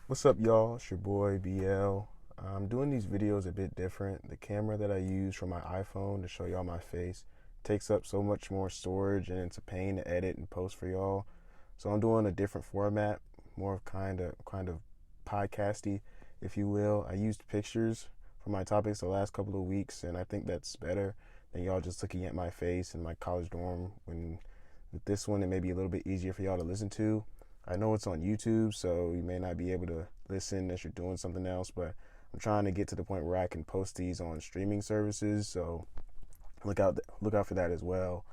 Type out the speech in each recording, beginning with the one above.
What's up, y'all? It's your boy BL. I'm doing these videos a bit different. The camera that I use for my iPhone to show y'all my face takes up so much more storage, and it's a pain to edit and post for y'all. So I'm doing a different format, more of kind of podcasty, if you will. I used pictures for my topics the last couple of weeks, and I think that's better than y'all just looking at my face in my college dorm. When with this one, it may be a little bit easier for y'all to listen to. I know it's on YouTube, so you may not be able to listen as you're doing something else, but I'm trying to get to the point where I can post these on streaming services, so look out for that as well.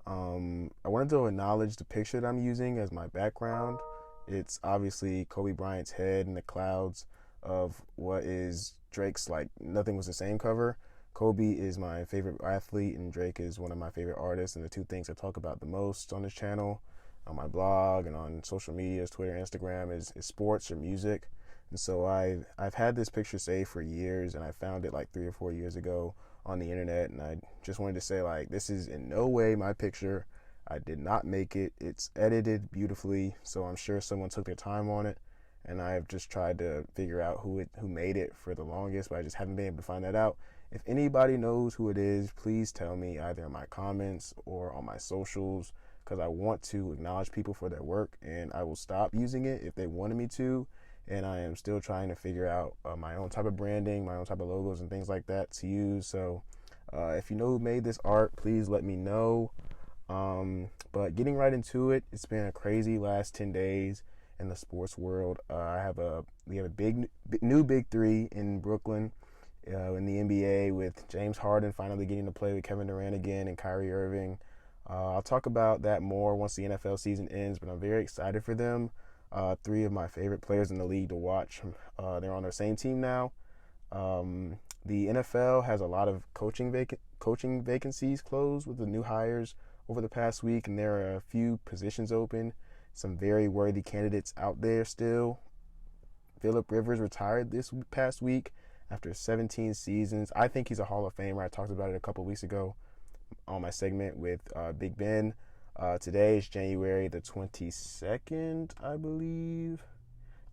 I wanted to acknowledge the picture that I'm using as my background. It's obviously Kobe Bryant's head in the clouds of what is Drake's like Nothing Was the Same cover. Kobe is my favorite athlete, and Drake is one of my favorite artists, and the two things I talk about the most on this channel, on my blog and on social medias, Twitter, Instagram, is sports or music. And so I've had this picture saved for years, and I found it like 3 or 4 years ago on the internet, and I just wanted to say, like, this is in no way my picture. I did not make it. It's edited beautifully, so I'm sure someone took their time on it, and I've just tried to figure out who made it for the longest, but I just haven't been able to find that out. If anybody knows who it is, please tell me either in my comments or on my socials, because I want to acknowledge people for their work, and I will stop using it if they wanted me to. And I am still trying to figure out my own type of branding, my own type of logos and things like that to use. So if you know who made this art, please let me know. But getting right into it, it's been a crazy last 10 days in the sports world. We have a new big three in Brooklyn in the NBA, with James Harden finally getting to play with Kevin Durant again and Kyrie Irving. I'll talk about that more once the NFL season ends, but I'm very excited for them. Three of my favorite players in the league to watch. They're on their same team now. The NFL has a lot of coaching vacancies closed with the new hires over the past week, and there are a few positions open. Some very worthy candidates out there still. Phillip Rivers retired this past week after 17 seasons. I think he's a Hall of Famer. I talked about it a couple weeks ago on my segment with Big Ben. Today is January the 22nd, I believe.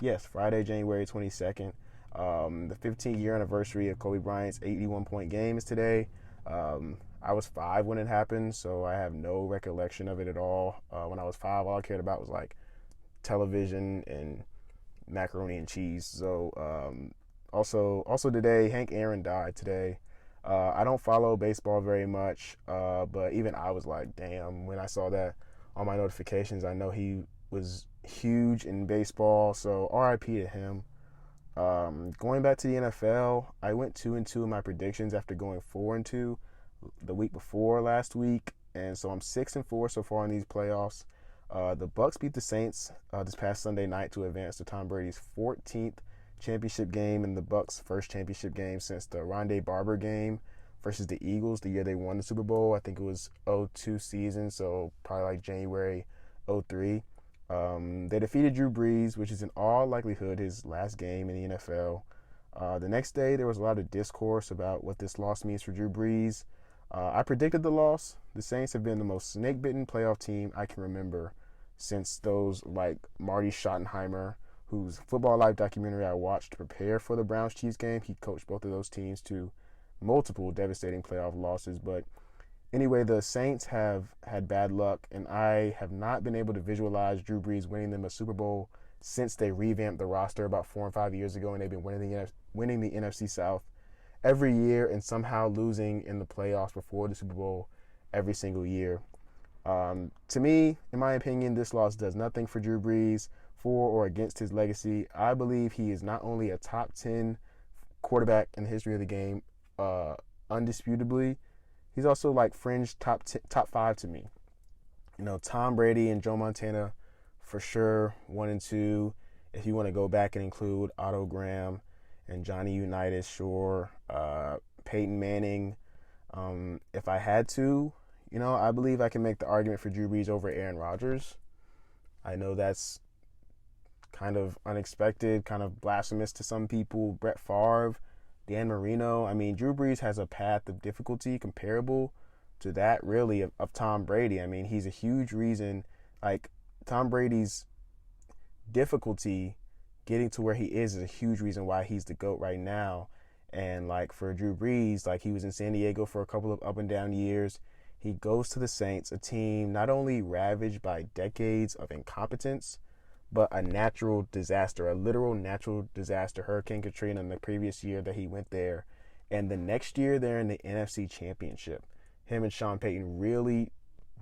Yes, Friday, January 22nd. The 15-year anniversary of Kobe Bryant's 81-point game is today. I was 5 when it happened, so I have no recollection of it at all. When I was 5, all I cared about was like television and macaroni and cheese. So also today, Hank Aaron died today. I don't follow baseball very much, but even I was like, damn, when I saw that on my notifications. I know he was huge in baseball, so RIP to him. Going back to the NFL, I went 2-2 in my predictions after going 4-2 the week before last week, and so I'm 6-4 so far in these playoffs. The Bucks beat the Saints this past Sunday night to advance to Tom Brady's 14th championship game, and the Bucks' first championship game since the Rondé Barber game versus the Eagles the year they won the Super Bowl. I think it was 02 season, so probably like January 03. They defeated Drew Brees, which is in all likelihood his last game in the NFL. The next day, there was a lot of discourse about what this loss means for Drew Brees. I predicted the loss. The Saints have been the most snake-bitten playoff team I can remember since those like Marty Schottenheimer, whose Football Life documentary I watched to prepare for the Browns-Chiefs game. He coached both of those teams to multiple devastating playoff losses. But anyway, the Saints have had bad luck, and I have not been able to visualize Drew Brees winning them a Super Bowl since they revamped the roster about 4 and 5 years ago, and they've been winning the NFC South every year and somehow losing in the playoffs before the Super Bowl every single year. To me, in my opinion, this loss does nothing for Drew Brees, for or against his legacy. I believe he is not only a top 10 quarterback in the history of the game, undisputably, he's also like fringe top 5 to me. You know, Tom Brady and Joe Montana for sure, 1 and 2. If you want to go back and include Otto Graham and Johnny Unitas, sure. Peyton Manning. If I had to, I believe I can make the argument for Drew Brees over Aaron Rodgers. I know that's kind of unexpected, kind of blasphemous to some people. Brett Favre, Dan Marino. I mean, Drew Brees has a path of difficulty comparable to that, really, of Tom Brady. I mean, he's a huge reason. Like, Tom Brady's difficulty getting to where he is a huge reason why he's the GOAT right now. And like for Drew Brees, like he was in San Diego for a couple of up and down years. He goes to the Saints, a team not only ravaged by decades of incompetence, but a natural disaster, a literal natural disaster. Hurricane Katrina in the previous year that he went there. And the next year they're in the NFC Championship. Him and Sean Payton really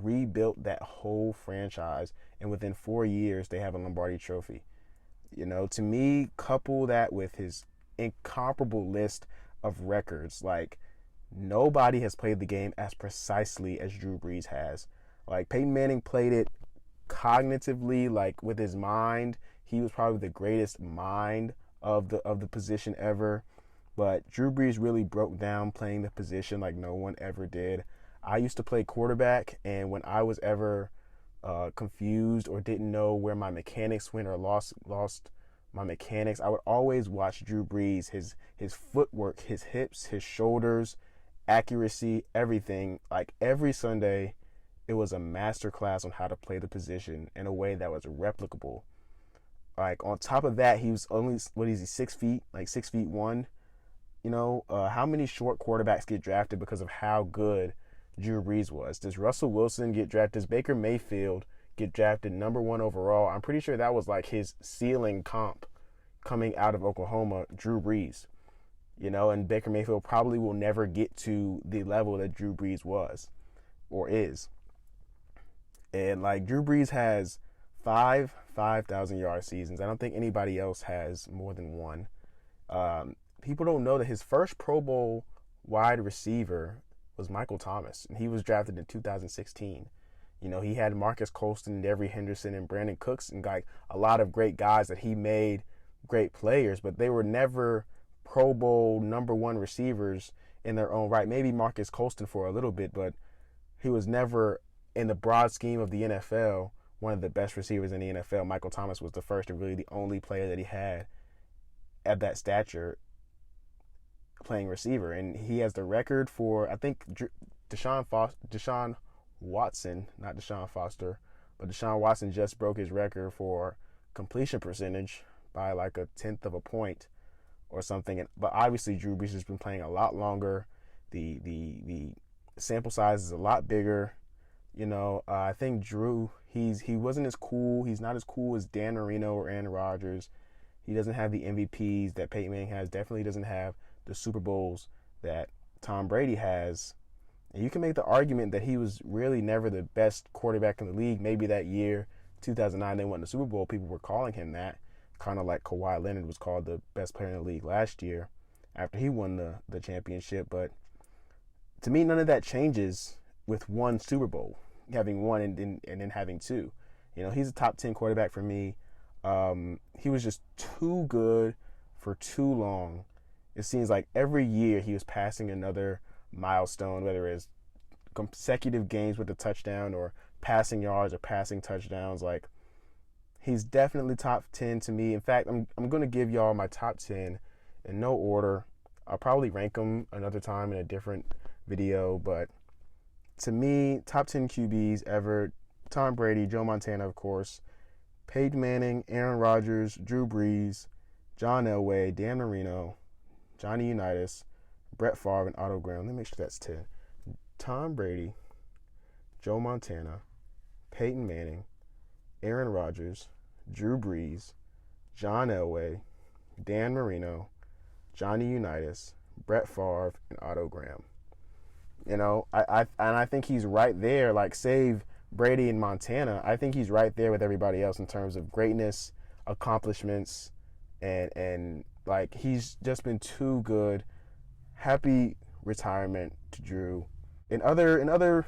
rebuilt that whole franchise. And within 4 years, they have a Lombardi trophy. You know, to me, couple that with his incomparable list of records. Like, nobody has played the game as precisely as Drew Brees has. Like, Peyton Manning played it cognitively, like with his mind. He was probably the greatest mind of the position ever. But Drew Brees really broke down playing the position like no one ever did. I used to play quarterback, and when I was ever confused or didn't know where my mechanics went or lost my mechanics, I would always watch Drew Brees, his footwork, his hips, his shoulders, accuracy, everything. Like every Sunday, it was a master class on how to play the position in a way that was replicable. Like on top of that, he was only, what is he, 6 feet, like 6'1". You know, how many short quarterbacks get drafted because of how good Drew Brees was? Does Russell Wilson get drafted? Does Baker Mayfield get drafted #1 overall? I'm pretty sure that was like his ceiling comp coming out of Oklahoma, Drew Brees. You know, and Baker Mayfield probably will never get to the level that Drew Brees was or is. And like Drew Brees has 5,000-yard seasons. I don't think anybody else has more than one. People don't know that his first Pro Bowl wide receiver was Michael Thomas, and he was drafted in 2016. You know, he had Marcus Colston, Devery Henderson, and Brandon Cooks, and like a lot of great guys that he made great players, but they were never Pro Bowl #1 receivers in their own right. Maybe Marcus Colston for a little bit, but he was never, in the broad scheme of the NFL, one of the best receivers in the NFL. Michael Thomas was the first and really the only player that he had at that stature playing receiver, and he has the record for, I think, Deshaun Watson, not Deshaun Foster, but Deshaun Watson just broke his record for completion percentage by like a tenth of a point or something. But obviously Drew Brees has been playing a lot longer. The sample size is a lot bigger. You know, I think Drew, he wasn't as cool. He's not as cool as Dan Marino or Aaron Rodgers. He doesn't have the MVPs that Peyton Manning has. Definitely doesn't have the Super Bowls that Tom Brady has. And you can make the argument that he was really never the best quarterback in the league. Maybe that year, 2009, they won the Super Bowl. People were calling him that. Kind of like Kawhi Leonard was called the best player in the league last year after he won the championship. But to me, none of that changes with one Super Bowl, having one and then having two. You know, he's a top 10 quarterback for me. He was just too good for too long. It seems like every year he was passing another milestone, whether it's consecutive games with a touchdown or passing yards or passing touchdowns. Like, he's definitely top 10 to me. In fact, I'm going to give y'all my top 10 in no order. I'll probably rank them another time in a different video, but to me, top 10 QBs ever: Tom Brady, Joe Montana, of course, Peyton Manning, Aaron Rodgers, Drew Brees, John Elway, Dan Marino, Johnny Unitas, Brett Favre, and Otto Graham. Let me make sure that's 10. Tom Brady, Joe Montana, Peyton Manning, Aaron Rodgers, Drew Brees, John Elway, Dan Marino, Johnny Unitas, Brett Favre, and Otto Graham. You know, I think he's right there. Like, save Brady and Montana, I think he's right there with everybody else in terms of greatness, accomplishments, and like, he's just been too good. Happy retirement to Drew. In other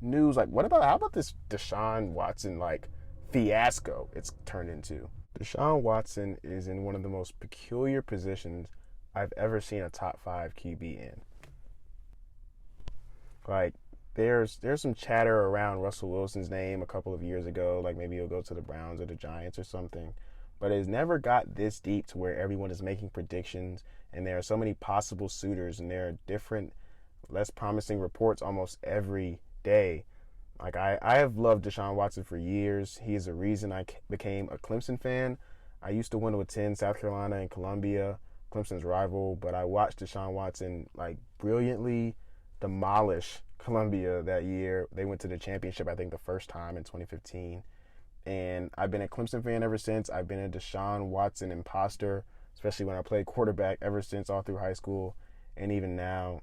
news, like, how about this Deshaun Watson like fiasco it's turned into? Deshaun Watson is in one of the most peculiar positions I've ever seen a top 5 QB in. Like, there's some chatter around Russell Wilson's name a couple of years ago, like maybe he'll go to the Browns or the Giants or something. But it's never got this deep to where everyone is making predictions, and there are so many possible suitors, and there are different, less promising reports almost every day. Like, I have loved Deshaun Watson for years. He is the reason I became a Clemson fan. I used to want to attend South Carolina and Columbia, Clemson's rival, but I watched Deshaun Watson like brilliantly demolish Columbia that year. They went to the championship, I think, the first time in 2015. And I've been a Clemson fan ever since. I've been a Deshaun Watson imposter, especially when I played quarterback ever since, all through high school and even now.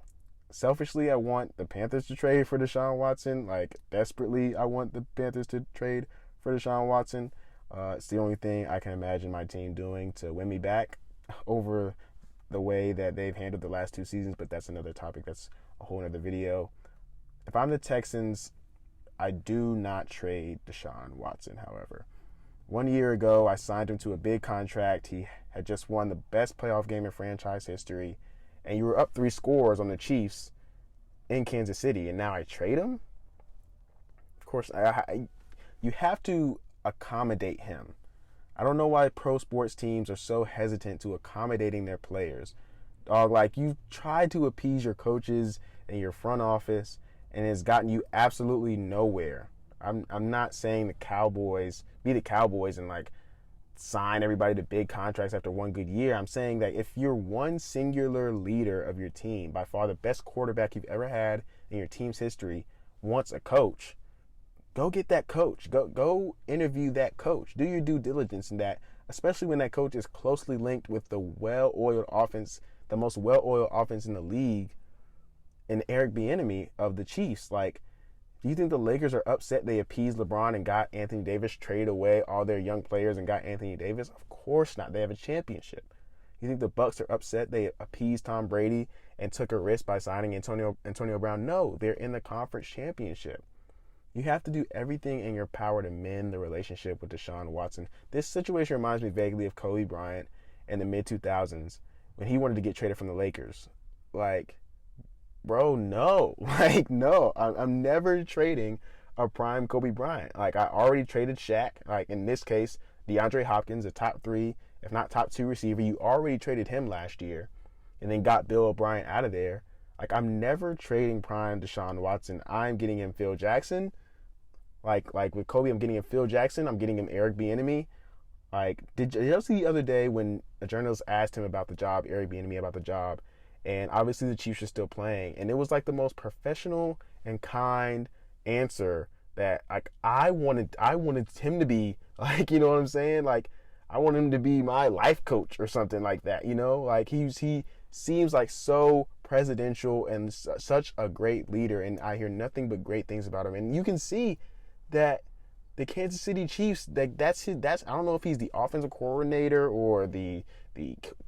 Selfishly, I want the Panthers to trade for Deshaun Watson. Like, desperately, I want the Panthers to trade for Deshaun Watson. It's the only thing I can imagine my team doing to win me back over the way that they've handled the last 2 seasons, but that's another topic. That's a whole other video. If I'm the Texans, I do not trade Deshaun Watson, however. 1 year ago, I signed him to a big contract. He had just won the best playoff game in franchise history, and you were up 3 scores on the Chiefs in Kansas City, and now I trade him? Of course, you have to accommodate him. I don't know why pro sports teams are so hesitant to accommodating their players. Dog, like, you tried to appease your coaches and your front office, and it's gotten you absolutely nowhere. I'm not saying the Cowboys be the Cowboys and like sign everybody to big contracts after one good year. I'm saying that if you're one singular leader of your team, by far the best quarterback you've ever had in your team's history, wants a coach, go get that coach. Go interview that coach. Do your due diligence in that, especially when that coach is closely linked with the well-oiled offense, the most well-oiled offense in the league, and Eric Bieniemy of the Chiefs. Like, do you think the Lakers are upset they appeased LeBron and got Anthony Davis, traded away all their young players and got Anthony Davis? Of course not. They have a championship. You think the Bucks are upset they appeased Tom Brady and took a risk by signing Antonio Brown? No, they're in the conference championship. You have to do everything in your power to mend the relationship with Deshaun Watson. This situation reminds me vaguely of Kobe Bryant in the mid-2000s when he wanted to get traded from the Lakers. Like, bro, no. Like, no. I'm never trading a prime Kobe Bryant. Like, I already traded Shaq. Like, in this case, DeAndre Hopkins, a top 3, if not top 2 receiver. You already traded him last year and then got Bill O'Brien out of there. Like, I'm never trading prime Deshaun Watson. I'm getting him Phil Jackson. Like with Kobe, I'm getting him Phil Jackson. I'm getting him Eric Bieniemy. Like, did you see the other day when a journalist asked him about the job, Eric Bieniemy about the job, and obviously the Chiefs are still playing, and it was like the most professional and kind answer that, like, I wanted him to be, like, you know what I'm saying? Like, I want him to be my life coach or something like that, you know? Like, he seems like so presidential and such a great leader, and I hear nothing but great things about him. And you can see that the Kansas City Chiefs, that's I don't know if he's the offensive coordinator or the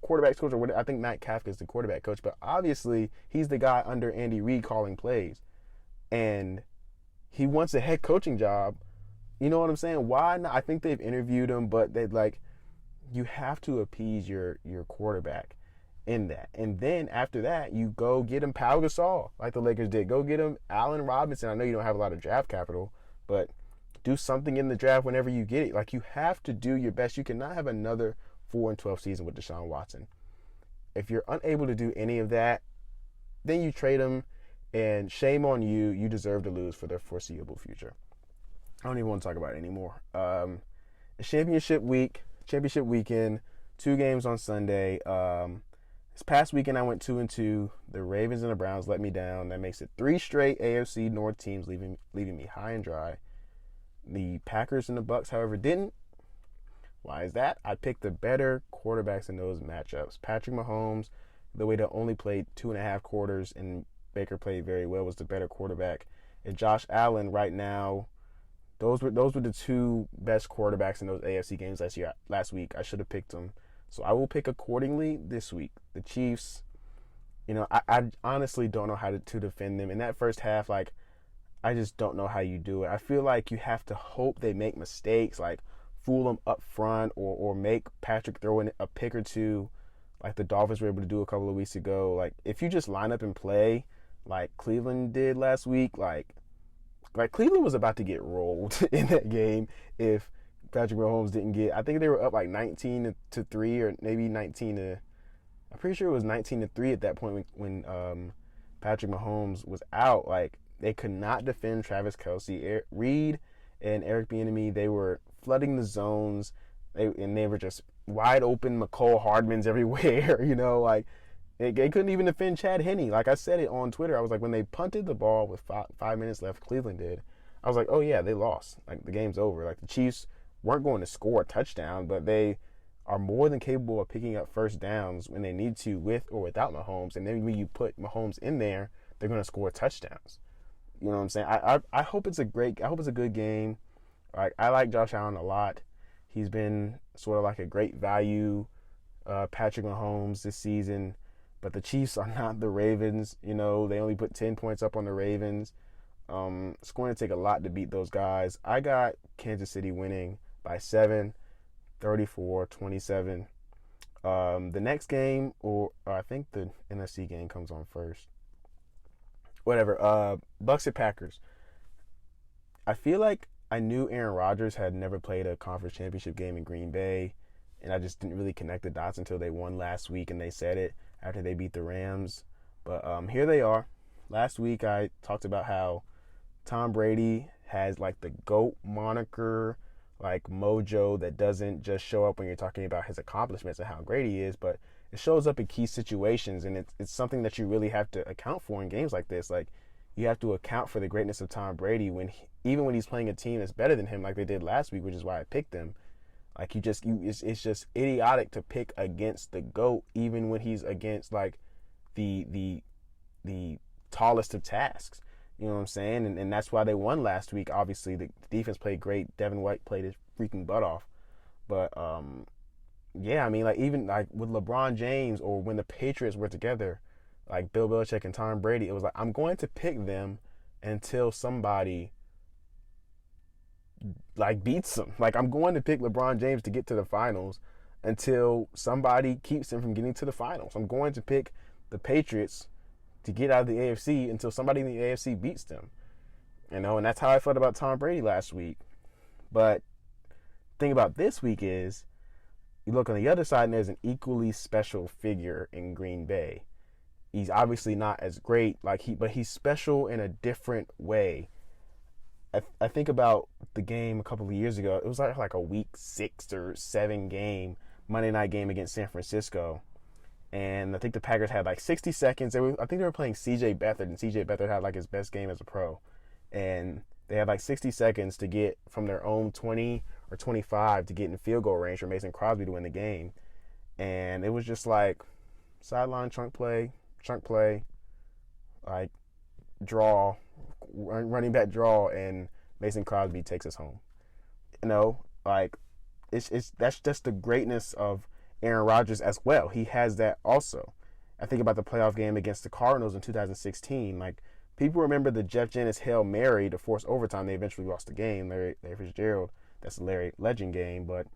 quarterback's coach or what. I think Matt Kafka is the quarterback coach, but obviously he's the guy under Andy Reid calling plays, and he wants a head coaching job. You know what I'm saying? Why not? I think they've interviewed him, but they like, you have to appease your quarterback in that, and then after that you go get him Pau Gasol like the Lakers did. Go get him Allen Robinson. I know you don't have a lot of draft capital, but do something in the draft whenever you get it. Like, you have to do your best. You cannot have another 4-12 season with Deshaun Watson. If you're unable to do any of that, then you trade him, and shame on you. You deserve to lose for the foreseeable future. I don't even want to talk about it anymore. Championship weekend, 2 games on Sunday. This past weekend I went 2-2. The Ravens and the Browns let me down. That makes it 3 straight AFC North teams leaving me high and dry. The Packers and the Bucks, however, didn't. Why is that? I picked the better quarterbacks in those matchups. Patrick Mahomes, the way they only played 2.5 quarters and Baker played very well, was the better quarterback. And Josh Allen right now, those were the 2 best quarterbacks in those AFC games last week. I should have picked them. So I will pick accordingly this week. The Chiefs, I honestly don't know how to defend them. In that first half, like, I just don't know how you do it. I feel like you have to hope they make mistakes, like fool them up front or make Patrick throw in a pick or 2 like the Dolphins were able to do a couple of weeks ago. Like, if you just line up and play like Cleveland did last week, like Cleveland was about to get rolled in that game if Patrick Mahomes didn't get, I think they were up like 19-3 or maybe 19 I'm pretty sure it was 19-3 at that point when Patrick Mahomes was out. Like, they could not defend Travis Kelce. Reed and Eric Bieniemy, they were flooding the zones. They were just wide open McCole Hardmans everywhere. Like they couldn't even defend Chad Henne. Like I said it on Twitter, I was like, when they punted the ball with 5 minutes left, Cleveland did. I was like, oh yeah, they lost. Like the game's over. Like the Chiefs weren't going to score a touchdown, but they are more than capable of picking up first downs when they need to, with or without Mahomes. And then when you put Mahomes in there, they're going to score touchdowns. You know what I'm saying? I hope it's a good game. Like I like Josh Allen a lot. He's been sort of like a great value Patrick Mahomes this season. But the Chiefs are not the Ravens. They only put 10 points up on the Ravens. It's going to take a lot to beat those guys. I got Kansas City winning by 7, 34-27. The next game, or I think the NFC game comes on first. Whatever. Bucks at Packers. I feel like I knew Aaron Rodgers had never played a conference championship game in Green Bay, and I just didn't really connect the dots until they won last week, and they said it after they beat the Rams. But here they are. Last week I talked about how Tom Brady has like the GOAT moniker, like mojo that doesn't just show up when you're talking about his accomplishments and how great he is, but it shows up in key situations, and it's something that you really have to account for in games like this. Like you have to account for the greatness of Tom Brady even when he's playing a team that's better than him, like they did last week, which is why I picked them. Like it's just idiotic to pick against the GOAT, even when he's against like the tallest of tasks. You know what I'm saying? And that's why they won last week. Obviously, the defense played great. Devin White played his freaking butt off. But yeah, I mean, like even like with LeBron James or when the Patriots were together, like Bill Belichick and Tom Brady, it was like I'm going to pick them until somebody like beats them. Like I'm going to pick LeBron James to get to the finals until somebody keeps him from getting to the finals. I'm going to pick the Patriots to get out of the AFC until somebody in the AFC beats them. And that's how I felt about Tom Brady last week. But the thing about this week is you look on the other side and there's an equally special figure in Green Bay. He's obviously not as great, but he's special in a different way. I think about the game a couple of years ago. It was like a week 6 or 7 game, Monday night game against San Francisco. And I think the Packers had like 60 seconds. I think they were playing C.J. Beathard, and C.J. Beathard had like his best game as a pro. And they had like 60 seconds to get from their own 20 or 25 to get in field goal range for Mason Crosby to win the game. And it was just like sideline chunk play, like draw, running back draw, and Mason Crosby takes us home. Like that's just the greatness of Aaron Rodgers as well. He has that also. I think about the playoff game against the Cardinals in 2016. Like people remember the Jeff Janis Hail Mary to force overtime. They eventually lost the game. Larry Fitzgerald. That's the Larry Legend game. But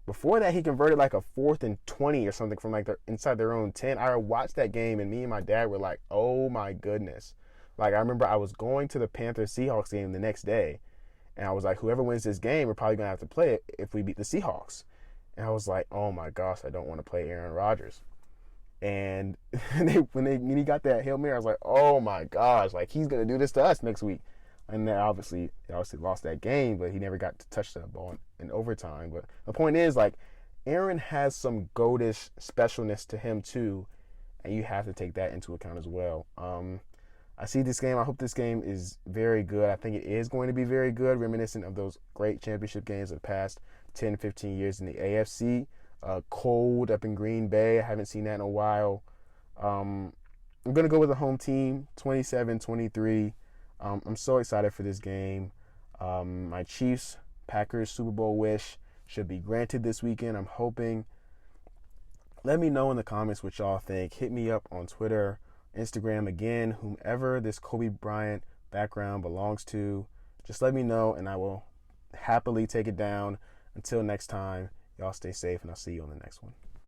before that, he converted like a 4th and 20 or something from like inside their own 10. I watched that game and me and my dad were like, oh my goodness. Like I remember I was going to the Panthers-Seahawks game the next day, and I was like, whoever wins this game, we're probably gonna have to play it if we beat the Seahawks. And I was like, oh my gosh, I don't want to play Aaron Rodgers. And when he got that Hail Mary, I was like, oh my gosh, like he's gonna do this to us next week. And then obviously lost that game, but he never got to touch that ball in overtime. But the point is, like, Aaron has some goatish specialness to him too, and you have to take that into account as well. I see this game. I hope this game is very good. I think it is going to be very good, reminiscent of those great championship games of the past 10, 15 years in the AFC. Cold up in Green Bay. I haven't seen that in a while. I'm going to go with the home team, 27-23. I'm so excited for this game. My Chiefs-Packers Super Bowl wish should be granted this weekend, I'm hoping. Let me know in the comments what y'all think. Hit me up on Twitter, Instagram, again, whomever this Kobe Bryant background belongs to. Just let me know, and I will happily take it down. Until next time, y'all stay safe, and I'll see you on the next one.